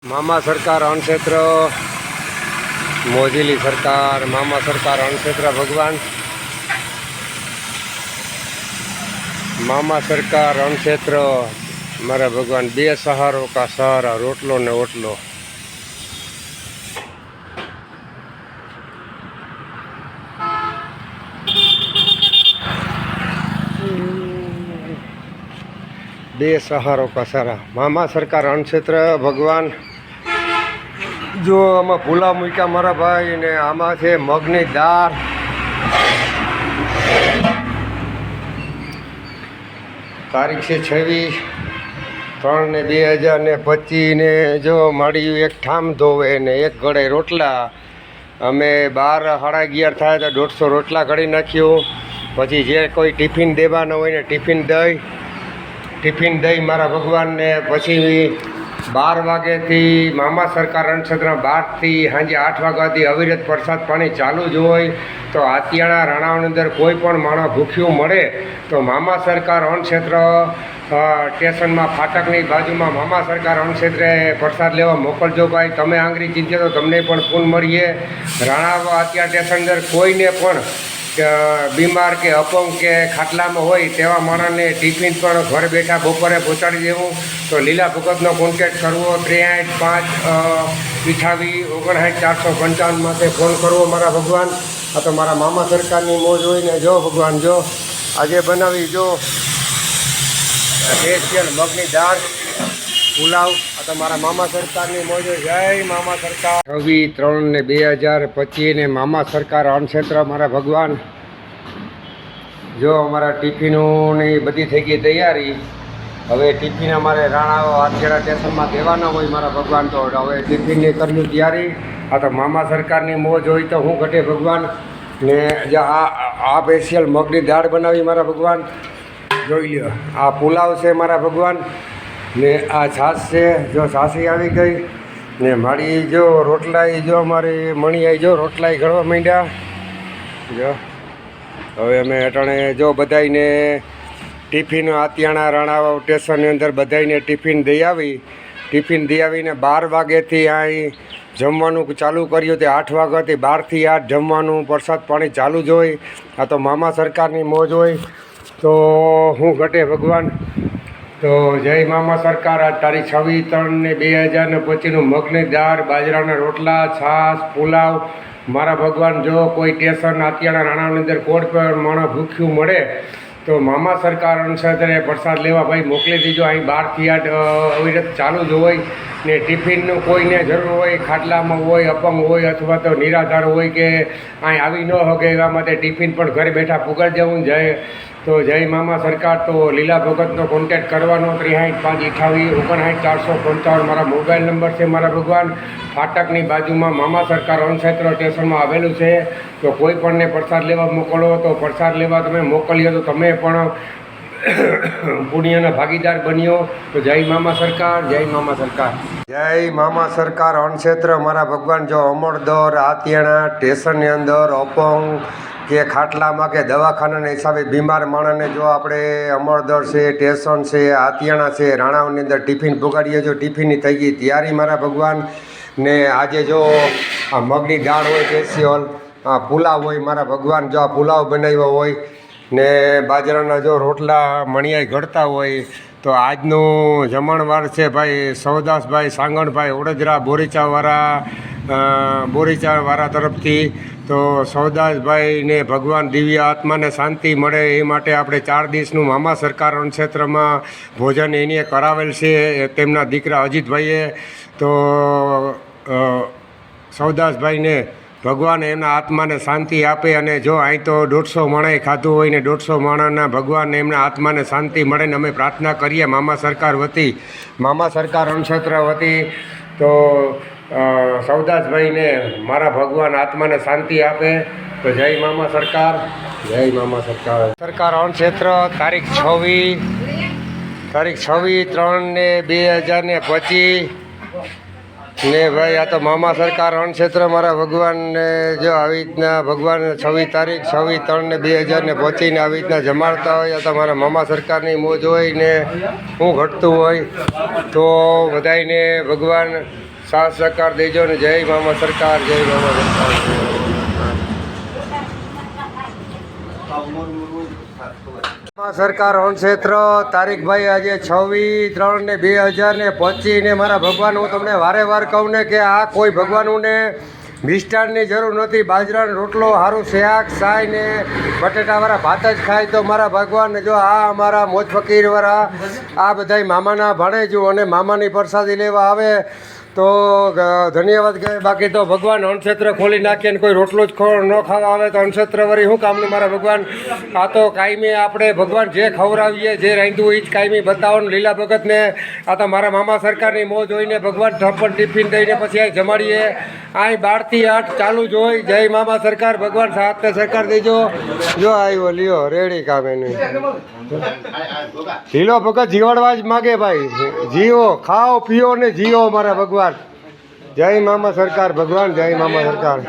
મામા સરકાર અણક્ષેત્ર મોજીલી સરકાર, મામા સરકાર અણક્ષેત્ર ભગવાન, મામા સરકાર અણક્ષેત્ર મારા ભગવાન, બે સહારો કા સહારા, રોટલો ને ઓટલો. બે સહારો કા સહારા, મામા સરકાર અણક્ષેત્ર ભગવાન. જો આમાં ભૂલા મૂક્યા મારા ભાઈ, ને આમાં છે મગની દાળ. તારીખ છે 26/3/2025 ને જો માળિયું એક ઠામ ધોવે ને એક ગળે રોટલા. અમે 12-11:30 થાય તો 150 રોટલા ઘડી નાખ્યું. પછી જે કોઈ ટિફિન દેવાનો હોય ને ટિફિન દઈ મારા ભગવાનને. પછી 12 વાગ્યાથી મામા સરકાર અણક્ષેત્ર, 12થી સાંજે 8 વાગ્યાથી અવિરત પ્રસાદ પાણી ચાલુ જ હોય. તો આતિયાણા રાણાઓની અંદર કોઈ પણ માણસ ભૂખ્યું મળે તો મામા સરકાર અણક્ષેત્ર સ્ટેશનમાં ફાટકની બાજુમાં મામા સરકાર અણક્ષેત્રે પ્રસાદ લેવા મોકલજો ભાઈ. તમે આંગળી ચીંધે તો તમને પણ પૂન મળીએ. રાણા આતિયા સ્ટેશન અંદર કોઈને પણ બીમાર કે અપંગ કે ખાટલામાં હોય તેવા માણસને ટિફિન પણ ઘર બેઠા બપોરે પહોંચાડી દેવું. તો લીલા ભગતનો કોન્ટેક્ટ કરવો 63-5 58-455 માટે ફોન કરવો મારા ભગવાન. આ તો મારા મામા સરકારની મોજ હોય ને. જો ભગવાન, જો આજે બનાવી જો સ્પેશિયલ મગની દાળ પુલાવ. આ તો મારા મામા સરકારની મોજ હોય. જય મામા સરકાર. 26/3/2025 ને મામા સરકાર અણક્ષેત્ર મારા ભગવાન. જો અમારા ટિફિનોની બધી થઈ ગઈ તૈયારી. હવે ટિફિન અમારે રાણાઓ આતિયાણા સ્ટેશનમાં દેવાના હોય મારા ભગવાન. તો હવે ટિફિનની કર્યું તૈયારી. આ તો મામા સરકારની મોજ હોય તો હું ઘટે ભગવાન. ને જે આ સ્પેશિયલ મગની દાળ બનાવી મારા ભગવાન. જોઈ લ્યો, આ પુલાવ છે મારા ભગવાન. ને આ છાશ છે, જો છાશી આવી ગઈ. ને મારી જો રોટલાઈ, જો અમારી મણિયાઈ જો રોટલાઈ ઘડવા માંડ્યા. જો હવે અમે અટાણે જો બધાઈને ટિફિન આતિયાણા રાણા સ્ટેશનની અંદર બધાઈને ટિફિન દઈ આવીને 12 વાગ્યાથી અહીં જમવાનું ચાલુ કર્યું. તે 8 વાગ્યાથી 12થી 8 જમવાનું પ્રસાદ પાણી ચાલુ જ હોય. આ તો મામા સરકારની મોજ હોય. તો હું ઘટે ભગવાન. તો જય મામા સરકાર. આ તારીખ 26/3/2025 મગની દાળ, બાજરાના રોટલા, છાશ, પુલાવ મારા ભગવાન. જો કોઈ સ્ટેશન આતિયાણા રાણાની અંદર કોઈ પણ માણસ ભૂખ્યું મળે તો મામા સરકાર અણક્ષેત્રે પ્રસાદ લેવા ભાઈ મોકલી દીજો. અહીં 12થી 8 અવિરત ચાલુ જ હોય. ને ટિફિનનું કોઈને જરૂર હોય, ખાટલામાં હોય, અપંગ હોય અથવા તો નિરાધાર હોય કે અહીં આવી ન શકે એવા માટે ટિફિન પણ ઘરે બેઠા પુગાડી જવું. જય મામા સરકાર. તો લીલા ભગતનો કોન્ટેક્ટ કરવાનો 63-5-58-455 મારા મોબાઈલ નંબર છે મારા ભગવાન. ફાટકની બાજુમાં મામા સરકાર અણક્ષેત્ર સ્ટેશનમાં આવેલું છે. તો કોઈ પણને પ્રસાદ લેવા મોકલો તો પ્રસાદ લેવા તમે મોકલીએ તો તમે પણ પુણ્યના ભાગીદાર બન્યો. તો જય મામા સરકાર, જય મામા સરકાર, જય મામા સરકાર અણક્ષેત્ર મારા ભગવાન. જો અમરદર આતિયાણા સ્ટેશનની અંદર અપંગ કે ખાટલામાં કે દવાખાનાના હિસાબે બીમાર માણસને જો આપણે અમરદર છે, સ્ટેશન છે, આતિયાણા છે, રાણાઓની અંદર ટિફિન પુગાડીએ. જો ટિફિનની થઈ ગઈ તૈયારી મારા ભગવાન. ને આજે જો આ મગની દાળ હોય સ્પેશિયલ, આ પુલાવ હોય મારા ભગવાન. જો આ પુલાવ બનાવ્યો હોય ને બાજરાના જો રોટલા મણિયાઈ ઘડતા હોય. તો આજનું જમણવાર છે ભાઈ સૌદાસભાઈ સાંગણભાઈ ઓડેદરા બોરીચાવાળા તરફથી. તો સૌદાસભાઈને ભગવાન દિવ્ય આત્માને શાંતિ મળે એ માટે આપણે 4 દિવસનું મામા સરકાર અણક્ષેત્રમાં ભોજન એને કરાવેલ છે તેમના દીકરા અજીતભાઈએ. તો સૌદાસભાઈને ભગવાન એમના આત્માને શાંતિ આપે. અને જો અહીં તો 150 માણસે ખાધું હોય ને 150 માણસના ભગવાન એમના આત્માને શાંતિ મળે ને અમે પ્રાર્થના કરીએ મામા સરકાર વતી, મામા સરકાર અણક્ષેત્ર વતી. તો સૌદાસભાઈને મારા ભગવાન આત્માને શાંતિ આપે. તો જય મામા સરકાર, જય મામા સરકાર. સરકાર અણક્ષેત્ર તારીખ 26/3/2025 ને ભાઈ આ તો મામા સરકાર અણક્ષેત્ર મારા ભગવાનને જો આવી રીતના ભગવાન 26/3/2025 આવી રીતના જમાડતા હોય. આ તો મારા મામા સરકારની મોજ હોય ને હું ઘટતું હોય. તો બધાને ભગવાન સાથ સહકાર દેજો ને જય મામા સરકાર, જય મામા સરકાર. મામા સરકાર ઓન ક્ષેત્ર તારીખ ભાઈ આજે 26/3/2025 ને મારા ભગવાન, હું તમને વારે વાર કહું ને કે આ કોઈ ભગવાનનું ને મિષ્ટાનની જરૂર નથી. બાજરાનો રોટલો, સારું શાક, સાય ને બટેટાવાળા ભાત જ ખાય તો મારા ભગવાન. જો આ અમારા મોજ ફકીરવાળા આ બધાય મામાના ભાણેજો અને મામાની પ્રસાદી લેવા આવે તો ધન્યવાદ કહે. બાકી તો ભગવાન અન્નક્ષેત્ર ખોલી નાખીએ ને કોઈ રોટલો જ ન ખાવા આવે તો અન્નક્ષેત્ર વળી શું કામનું મારા ભગવાન. આ તો કાયમી આપણે ભગવાન જે ખવડાવીએ જે રાંધવું એ જ કાયમી બતાવો ને લીલા ભગતને. આ તો મારા મામા સરકારની મોજ જોઈને ભગવાન ઠપ્પણ ટિફિન દઈને પછી અહીં જમાડીએ. અહીં 12 થી 8 ચાલુ જ હોય. જય મામા સરકાર, ભગવાન સાથે સરકાર દેજો. જો આવ્યો લ્યો રેડી કામે નહીં. લીલો ભગત જીવાડવા જ માગે ભાઈ. જીવો, ખાઓ પીઓ ને જીવો મારા ભગવાન. જય મામા સરકાર ભગવાન, જય મામા સરકાર.